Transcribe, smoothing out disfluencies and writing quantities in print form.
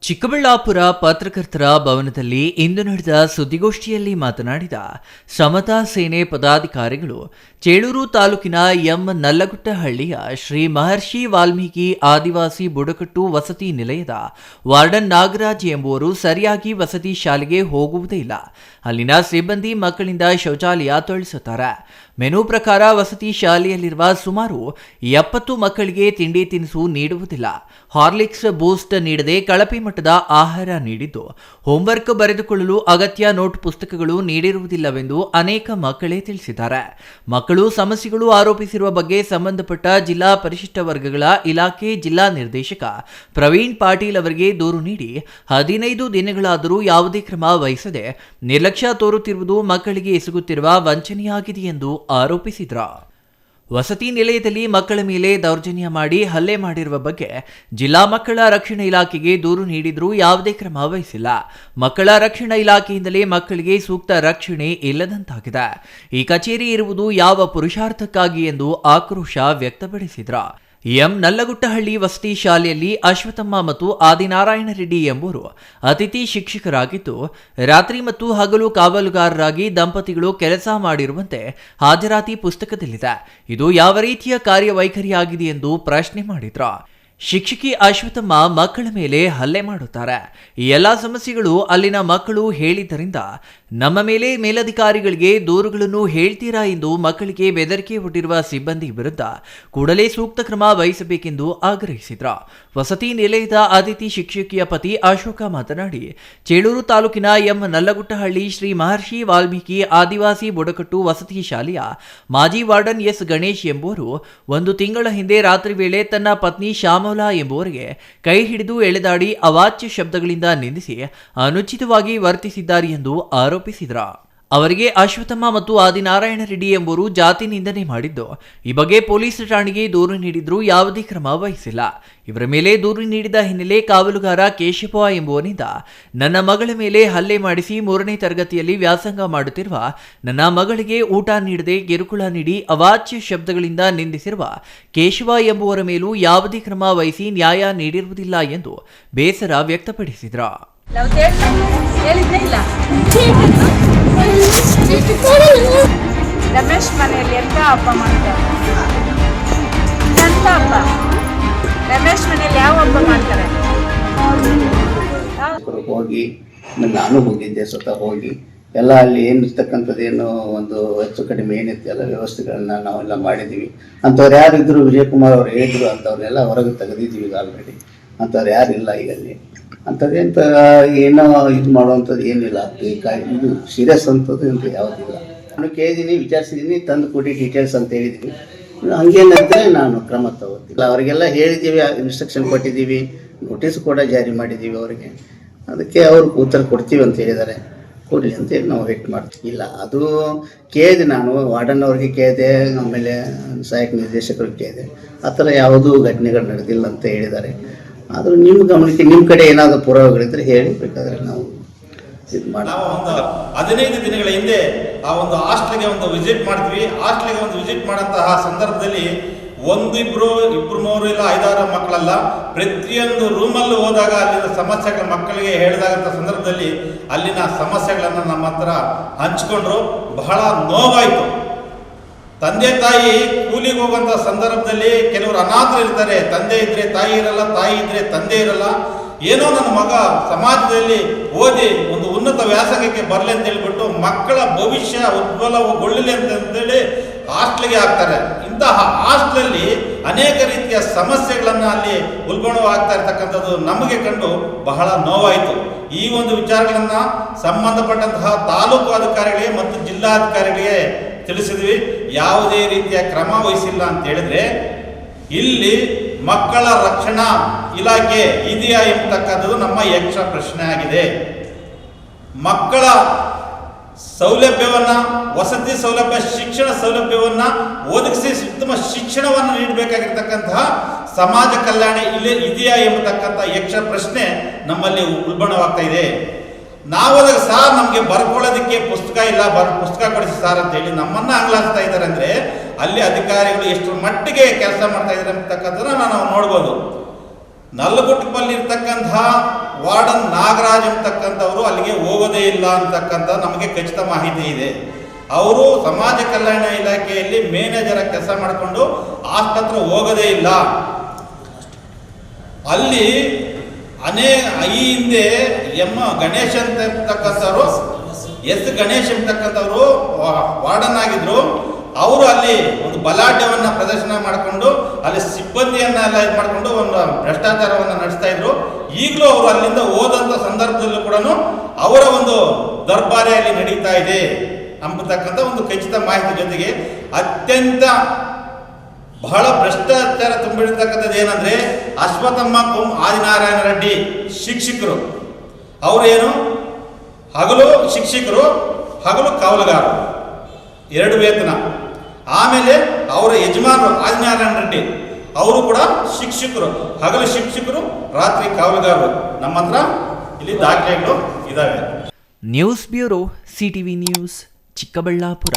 ಚಿಕ್ಕಬಳ್ಳಾಪುರ ಪತ್ರಕರ್ತರ ಭವನದಲ್ಲಿ ಇಂದು ನಡೆದ ಸುದ್ದಿಗೋಷ್ಠಿಯಲ್ಲಿ ಮಾತನಾಡಿದ ಸಮತಾ ಸೇನೆ ಪದಾಧಿಕಾರಿಗಳು, ಚೇಳೂರು ತಾಲೂಕಿನ ಎಂ ನಲ್ಲಗುಟ್ಟಹಳ್ಳಿಯ ಶ್ರೀ ಮಹರ್ಷಿ ವಾಲ್ಮೀಕಿ ಆದಿವಾಸಿ ಬುಡಕಟ್ಟು ವಸತಿ ನಿಲಯದ ವಾರ್ಡನ್ ನಾಗರಾಜ್ ಎಂಬುವರು ಸರಿಯಾಗಿ ವಸತಿ ಶಾಲೆಗೆ ಹೋಗುವುದೇ ಇಲ್ಲ. ಅಲ್ಲಿನ ಸಿಬ್ಬಂದಿ ಮಕ್ಕಳಿಂದ ಶೌಚಾಲಯ ತೊಳಿಸುತ್ತಾರೆ. ಮೆನು ಪ್ರಕಾರ ವಸತಿ ಶಾಲೆಯಲ್ಲಿರುವ ಸುಮಾರು 70 ಮಕ್ಕಳಿಗೆ ತಿಂಡಿ ತಿನಿಸು ನೀಡುವುದಿಲ್ಲ. ಹಾರ್ಲಿಕ್ಸ್, ಬೂಸ್ಟ್ ನೀಡದೆ ಕಳಪೆ ಮಟ್ಟದ ಆಹಾರ ನೀಡಿದ್ದು, ಹೋಂವರ್ಕ್ ಬರೆದುಕೊಳ್ಳಲು ಅಗತ್ಯ ನೋಟ್ ಪುಸ್ತಕಗಳು ನೀಡಿರುವುದಿಲ್ಲವೆಂದು ಅನೇಕ ಮಕ್ಕಳೇ ತಿಳಿಸಿದ್ದಾರೆ. ಮಕ್ಕಳು ಸಮಸ್ಯೆಗಳು ಆರೋಪಿಸಿರುವ ಬಗ್ಗೆ ಸಂಬಂಧಪಟ್ಟ ಜಿಲ್ಲಾ ಪರಿಶಿಷ್ಟ ವರ್ಗಗಳ ಇಲಾಖೆ ಜಿಲ್ಲಾ ನಿರ್ದೇಶಕ ಪ್ರವೀಣ್ ಪಾಟೀಲ್ ಅವರಿಗೆ ದೂರು ನೀಡಿ 15 ದಿನಗಳಾದರೂ ಯಾವುದೇ ಕ್ರಮ ವಹಿಸದೆ ನಿರ್ಲಕ್ಷ್ಯ ತೋರುತ್ತಿರುವುದು ಮಕ್ಕಳಿಗೆ ಎಸಗುತ್ತಿರುವ ವಂಚನೆಯಾಗಿದೆ ಎಂದು ಆರೋಪಿಸಿದರು. ವಸತಿ ನಿಲಯದಲ್ಲಿ ಮಕ್ಕಳ ಮೇಲೆ ದೌರ್ಜನ್ಯ ಮಾಡಿ ಹಲ್ಲೆ ಮಾಡಿರುವ ಬಗ್ಗೆ ಜಿಲ್ಲಾ ಮಕ್ಕಳ ರಕ್ಷಣಾ ಇಲಾಖೆಗೆ ದೂರು ನೀಡಿದ್ರೂ ಯಾವುದೇ ಕ್ರಮ ವಹಿಸಿಲ್ಲ. ಮಕ್ಕಳ ರಕ್ಷಣಾ ಇಲಾಖೆಯಿಂದಲೇ ಮಕ್ಕಳಿಗೆ ಸೂಕ್ತ ರಕ್ಷಣೆ ಇಲ್ಲದಂತಾಗಿದೆ. ಈ ಕಚೇರಿ ಇರುವುದು ಯಾವ ಪುರುಷಾರ್ಥಕ್ಕಾಗಿ ಎಂದು ಆಕ್ರೋಶ ವ್ಯಕ್ತಪಡಿಸಿದರು. ಎಂ ನಲ್ಲಗುಟ್ಟಹಳ್ಳಿ ವಸತಿ ಶಾಲೆಯಲ್ಲಿ ಅಶ್ವಥಮ್ಮ ಮತ್ತು ಆದಿನಾರಾಯಣ ರೆಡ್ಡಿ ಎಂಬುವರು ಅತಿಥಿ ಶಿಕ್ಷಕರಾಗಿದ್ದು, ರಾತ್ರಿ ಮತ್ತು ಹಗಲು ಕಾವಲುಗಾರರಾಗಿ ದಂಪತಿಗಳು ಕೆಲಸ ಮಾಡಿರುವಂತೆ ಹಾಜರಾತಿ ಪುಸ್ತಕದಲ್ಲಿದೆ. ಇದು ಯಾವ ರೀತಿಯ ಕಾರ್ಯವೈಖರಿಯಾಗಿದೆ ಎಂದು ಪ್ರಶ್ನೆ ಮಾಡಿದ್ರು. ಶಿಕ್ಷಕಿ ಅಶ್ವಥಮ್ಮ ಮಕ್ಕಳ ಮೇಲೆ ಹಲ್ಲೆ ಮಾಡುತ್ತಾರೆ. ಈ ಎಲ್ಲ ಸಮಸ್ಯೆಗಳು ಅಲ್ಲಿನ ಮಕ್ಕಳು ಹೇಳಿದ್ದರಿಂದ ನಮ್ಮ ಮೇಲೆ ಮೇಲಧಿಕಾರಿಗಳಿಗೆ ದೂರುಗಳನ್ನು ಹೇಳ್ತೀರಾ ಎಂದು ಮಕ್ಕಳಿಗೆ ಬೆದರಿಕೆ ಒಡ್ಡಿರುವ ಸಿಬ್ಬಂದಿ ವಿರುದ್ಧ ಕೂಡಲೇ ಸೂಕ್ತ ಕ್ರಮ ವಹಿಸಬೇಕೆಂದು ಆಗ್ರಹಿಸಿದ್ರು. ವಸತಿ ನಿಲಯದ ಅತಿಥಿ ಶಿಕ್ಷಕಿಯ ಪತಿ ಅಶೋಕ ಮಾತನಾಡಿ, ಚೇಳೂರು ತಾಲೂಕಿನ ಎಂ ನಲ್ಲಗುಟ್ಟಹಳ್ಳಿ ಶ್ರೀ ಮಹರ್ಷಿ ವಾಲ್ಮೀಕಿ ಆದಿವಾಸಿ ಬುಡಕಟ್ಟು ವಸತಿ ಶಾಲೆಯ ಮಾಜಿ ವಾರ್ಡನ್ ಎಸ್ ಗಣೇಶ್ ಎಂಬುವರು 1 ತಿಂಗಳ ಹಿಂದೆ ರಾತ್ರಿ ವೇಳೆ ತನ್ನ ಪತ್ನಿ ಶ್ಯಾಮಲಾ ಎಂಬುವರಿಗೆ ಕೈ ಹಿಡಿದು ಎಳೆದಾಡಿ ಅವಾಚ್ಯ ಶಬ್ದಗಳಿಂದ ನಿಂದಿಸಿ ಅನುಚಿತವಾಗಿ ವರ್ತಿಸಿದ್ದಾರೆ ಎಂದು ಆರೋಪಿಸಿದರು. ಅವರಿಗೆ ಅಶ್ವಥಮ್ಮ ಮತ್ತು ಆದಿನಾರಾಯಣ ರೆಡ್ಡಿ ಎಂಬುವರು ಜಾತಿ ನಿಂದನೆ ಮಾಡಿದ್ದು, ಈ ಬಗ್ಗೆ ಪೊಲೀಸ್ ಠಾಣೆಗೆ ದೂರು ನೀಡಿದ್ರೂ ಯಾವುದೇ ಕ್ರಮ ವಹಿಸಿಲ್ಲ. ಇವರ ಮೇಲೆ ದೂರು ನೀಡಿದ ಹಿನ್ನೆಲೆ ಕಾವಲುಗಾರ ಕೇಶವ ಎಂಬುವನಿಂದ ನನ್ನ ಮಗಳ ಮೇಲೆ ಹಲ್ಲೆ ಮಾಡಿಸಿ 3ನೇ ತರಗತಿಯಲ್ಲಿ ವ್ಯಾಸಂಗ ಮಾಡುತ್ತಿರುವ ನನ್ನ ಮಗಳಿಗೆ ಊಟ ನೀಡದೆ ಕಿರುಕುಳ ನೀಡಿ ಅವಾಚ್ಯ ಶಬ್ದಗಳಿಂದ ನಿಂದಿಸಿರುವ ಕೇಶವ ಎಂಬುವರ ಮೇಲೂ ಯಾವುದೇ ಕ್ರಮ ವಹಿಸಿ ನ್ಯಾಯ ನೀಡಿರುವುದಿಲ್ಲ ಎಂದು ಬೇಸರ ವ್ಯಕ್ತಪಡಿಸಿದರು. ರಮೇಶ್ ಮನೆಯಲ್ಲಿ ಎಂತ ಹಬ್ಬ ಮಾಡ್ತಾರೆ? ಎಂತ ಹಬ್ಬ? ರಮೇಶ್ ಮನೆಯಲ್ಲಿ ಯಾವ ಹಬ್ಬ ಮಾಡ್ತಾರೆ? ಹೋಗಿ ನಾನು ಹೋಗಿದ್ದೆ, ಸ್ವತಃ ಹೋಗಿ ಎಲ್ಲ ಅಲ್ಲಿ ಏನಿರ್ತಕ್ಕಂಥದ್ದೇನು ಒಂದು ಹೆಚ್ಚು ಕಡಿಮೆ ಏನಿತ್ತು ಎಲ್ಲ ವ್ಯವಸ್ಥೆಗಳನ್ನ ನಾವೆಲ್ಲ ಮಾಡಿದ್ದೀವಿ. ಅಂಥವ್ರು ಯಾರಿದ್ರು, ವಿಜಯಕುಮಾರ್ ಅವ್ರು ಹೇಳಿದ್ರು, ಅಂಥವ್ರನ್ನೆಲ್ಲ ಹೊರಗೆ ತೆಗೆದಿದ್ದೀವಿ ಈಗ ಆಲ್ರೆಡಿ. ಅಂಥವ್ರು ಯಾರಿಲ್ಲ ಈಗ ಅಲ್ಲಿ. ಅಂಥದ್ದೆಂತ ಏನೋ ಇದು ಮಾಡುವಂಥದ್ದು ಏನಿಲ್ಲ. ಇದು ಸೀರಿಯಸ್ ಅಂಥದ್ದು ಅಂತ ಯಾವುದಿಲ್ಲ. ನಾನು ಕೇಳಿದ್ದೀನಿ, ವಿಚಾರಿಸಿದ್ದೀನಿ, ತಂದು ಕೊಡಿ ಡೀಟೇಲ್ಸ್ ಅಂತ ಹೇಳಿದ್ದೀನಿ. ಹಂಗೇನಂದರೆ ನಾನು ಕ್ರಮ ತಗೋತಿಲ್ಲ. ಅವರಿಗೆಲ್ಲ ಹೇಳಿದ್ದೀವಿ, ಇನ್ಸ್ಟ್ರಕ್ಷನ್ ಕೊಟ್ಟಿದ್ದೀವಿ, ನೋಟಿಸ್ ಕೂಡ ಜಾರಿ ಮಾಡಿದ್ದೀವಿ ಅವರಿಗೆ. ಅದಕ್ಕೆ ಅವರು ಉತ್ತರ ಕೊಡ್ತೀವಿ ಅಂತ ಹೇಳಿದ್ದಾರೆ. ಕೊಡಲಿ ಅಂತೇಳಿ ನಾವು ವೇಟ್ ಮಾಡ್ತೀವಿ. ಇಲ್ಲ, ಅದು ಕೇಳಿದೆ, ನಾನು ವಾರ್ಡನ್ ಅವ್ರಿಗೆ ಕೇಳಿದೆ, ಆಮೇಲೆ ಸಹಾಯಕ ನಿರ್ದೇಶಕರಿಗೆ ಕೇಳಿದೆ. ಆ ಥರ ಯಾವುದೂ ಘಟನೆಗಳು ನಡೆದಿಲ್ಲ ಅಂತ ಹೇಳಿದ್ದಾರೆ. ಆದರೂ ನಿಮ್ಮ ಗಮನಕ್ಕೆ ನಿಮ್ಮ ಕಡೆ ಏನಾದರೂ ಪುರಾವೆಗಳಿದ್ರೆ ಹೇಳಿ, ಬೇಕಾದರೆ ನಾವು ಇದು ಮಾಡಿ. ನಾವು ಒಂದು 15 ದಿನಗಳ ಹಿಂದೆ ಆ ಒಂದು ಹಾಸ್ಟೆಲ್ಗೆ ಒಂದು ವಿಸಿಟ್ ಮಾಡ್ತೀವಿ. ಹಾಸ್ಟೆಲ್ಗೆ ಒಂದು ವಿಸಿಟ್ ಮಾಡೋಂತಹ ಸಂದರ್ಭದಲ್ಲಿ 1, 2, 3 ಇಲ್ಲ 5-6 ಮಕ್ಕಳಲ್ಲ, ಪ್ರತಿಯೊಂದು ರೂಮಲ್ಲೂ ಹೋದಾಗ ಅಲ್ಲಿನ ಸಮಸ್ಯೆಗಳ ಮಕ್ಕಳಿಗೆ ಹೇಳಿದಾಗಂಥ ಸಂದರ್ಭದಲ್ಲಿ ಅಲ್ಲಿನ ಸಮಸ್ಯೆಗಳನ್ನು ನಮ್ಮ ಹತ್ರ ಹಂಚ್ಕೊಂಡ್ರು. ಬಹಳ ನೋವಾಯಿತು. ತಂದೆ ತಾಯಿ ಕೂಲಿಗೆ ಹೋಗುವಂಥ ಸಂದರ್ಭದಲ್ಲಿ ಕೆಲವರು ಅನಾಥರು ಇರ್ತಾರೆ. ತಂದೆ ಇದ್ರೆ ತಾಯಿ ಇರಲ್ಲ, ತಾಯಿ ಇದ್ರೆ ತಂದೆ ಇರಲ್ಲ. ಏನೋ ನನ್ನ ಮಗ ಸಮಾಜದಲ್ಲಿ ಓದಿ ಒಂದು ಉನ್ನತ ವ್ಯಾಸಂಗಕ್ಕೆ ಬರಲಿ ಅಂತ ಹೇಳ್ಬಿಟ್ಟು ಮಕ್ಕಳ ಭವಿಷ್ಯ ಉಜ್ವಲಗೊಳ್ಳಲಿ ಅಂತೇಳಿ ಹಾಸ್ಟೆಲ್ಗೆ ಹಾಕ್ತಾರೆ. ಇಂತಹ ಹಾಸ್ಟೆಲಲ್ಲಿ ಅನೇಕ ರೀತಿಯ ಸಮಸ್ಯೆಗಳನ್ನು ಅಲ್ಲಿ ಉಲ್ಬಣವಾಗ್ತಾ ಇರ್ತಕ್ಕಂಥದ್ದು ನಮಗೆ ಕಂಡು ಬಹಳ ನೋವಾಯಿತು. ಈ ಒಂದು ವಿಚಾರಗಳನ್ನು ಸಂಬಂಧಪಟ್ಟಂತಹ ತಾಲೂಕು ಅಧಿಕಾರಿಗಳಿಗೆ ಮತ್ತು ಜಿಲ್ಲಾಧಿಕಾರಿಗಳಿಗೆ ತಿಳಿಸಿದ್ವಿ. ಯಾವುದೇ ರೀತಿಯ ಕ್ರಮ ವಹಿಸಿಲ್ಲ ಅಂತ ಹೇಳಿದ್ರೆ ಇಲ್ಲಿ ಮಕ್ಕಳ ರಕ್ಷಣಾ ಇಲಾಖೆ ಇದೆಯಾ ಎಂಬತಕ್ಕಂಥದ್ದು ನಮ್ಮ ಯಕ್ಷ ಪ್ರಶ್ನೆ ಆಗಿದೆ. ಮಕ್ಕಳ ಸೌಲಭ್ಯವನ್ನು, ವಸತಿ ಸೌಲಭ್ಯ, ಶಿಕ್ಷಣ ಸೌಲಭ್ಯವನ್ನು ಒದಗಿಸಿ ಉತ್ತಮ ಶಿಕ್ಷಣವನ್ನು ನೀಡಬೇಕಾಗಿರ್ತಕ್ಕಂತಹ ಸಮಾಜ ಕಲ್ಯಾಣ ಇಲ್ಲಿ ಇದೆಯಾ ಎಂಬತಕ್ಕಂಥ ಯಕ್ಷ ಪ್ರಶ್ನೆ ನಮ್ಮಲ್ಲಿ ಉಲ್ಬಣವಾಗ್ತಾ ಇದೆ. ನಾವದಾಗ ಸಾರ್ ನಮಗೆ ಬರ್ಕೊಳ್ಳೋದಕ್ಕೆ ಪುಸ್ತಕ ಇಲ್ಲ, ಪುಸ್ತಕ ಕೊಡಿಸಿ ಸಾರ್ ಅಂತ ಹೇಳಿ ನಮ್ಮನ್ನ ಅಂಗ್ಲಾಸ್ತಾ ಇದ್ದಾರೆ. ಅಂದರೆ ಅಲ್ಲಿ ಅಧಿಕಾರಿಗಳು ಎಷ್ಟು ಮಟ್ಟಿಗೆ ಕೆಲಸ ಮಾಡ್ತಾ ಇದ್ದಾರೆ ಅಂತಕ್ಕಂಥದ್ದನ್ನ ನಾವು ನೋಡ್ಬೋದು. ನಲ್ಲಗುಟ್ಟದಲ್ಲಿ ಇರ್ತಕ್ಕಂತಹ ವಾರ್ಡನ್ ನಾಗರಾಜ್ ಅಂತಕ್ಕಂಥವ್ರು ಅಲ್ಲಿಗೆ ಹೋಗೋದೇ ಇಲ್ಲ ಅಂತಕ್ಕಂಥ ನಮಗೆ ಖಚಿತ ಮಾಹಿತಿ ಇದೆ. ಅವರು ಸಮಾಜ ಕಲ್ಯಾಣ ಇಲಾಖೆಯಲ್ಲಿ ಮ್ಯಾನೇಜರ್ ಕೆಲಸ ಮಾಡಿಕೊಂಡು ಆಸ್ಪತ್ರೆ ಹೋಗೋದೇ ಇಲ್ಲ. ಅಲ್ಲಿ ಈ ಹಿಂದೆ ಗಣೇಶ್ ಅಂತಕ್ಕಂಥವ್ರು ಗಣೇಶ್ ಅಂತಕ್ಕಂಥವ್ರು ವಾರ್ಡನ್ ಆಗಿದ್ರು. ಅವರು ಅಲ್ಲಿ ಒಂದು ಬಲಾಢ್ಯವನ್ನು ಪ್ರದರ್ಶನ ಮಾಡಿಕೊಂಡು ಅಲ್ಲಿ ಸಿಬ್ಬಂದಿಯನ್ನೆಲ್ಲ ಇದು ಮಾಡಿಕೊಂಡು ಒಂದು ಭ್ರಷ್ಟಾಚಾರವನ್ನು ನಡೆಸ್ತಾ ಇದ್ರು. ಈಗಲೂ ಅವರು ಅಲ್ಲಿಂದ ಹೋದಂಥ ಸಂದರ್ಭದಲ್ಲೂ ಕೂಡ ಅವರ ಒಂದು ದರ್ಬಾರಿ ಅಲ್ಲಿ ನಡೀತಾ ಇದೆ ಅಂಬತಕ್ಕಂಥ ಒಂದು ಖಚಿತ ಮಾಹಿತಿ ಜೊತೆಗೆ ಅತ್ಯಂತ ಬಹಳ ಭ್ರಷ್ಟಾಚಾರ ತುಂಬಿರ್ತಕ್ಕಂಥದ್ದು ಏನಂದ್ರೆ ಅಶ್ವತ್ಥಮ್ಮ ಆದಿನಾರಾಯಣ ರೆಡ್ಡಿ ಶಿಕ್ಷಕರು, ಅವರೇನು ಹಗಲು ಶಿಕ್ಷಕರು, ಹಗಲು ಕಾವಲುಗಾರರು, 2 ವೇತನ. ಆಮೇಲೆ ಅವರ ಯಜಮಾನರು ಆದಿನಾರಾಯಣ ರೆಡ್ಡಿ ಅವರು ಕೂಡ ಶಿಕ್ಷಕರು, ಹಗಲು ಶಿಕ್ಷಕರು, ರಾತ್ರಿ ಕಾವಲುಗಾರರು. ನಮ್ಮ ಹತ್ರ ಇಲ್ಲಿ ದಾಖಲೆಗಳು ಇದಾವೆ. News bureau, CTV news, Chikkaballapur.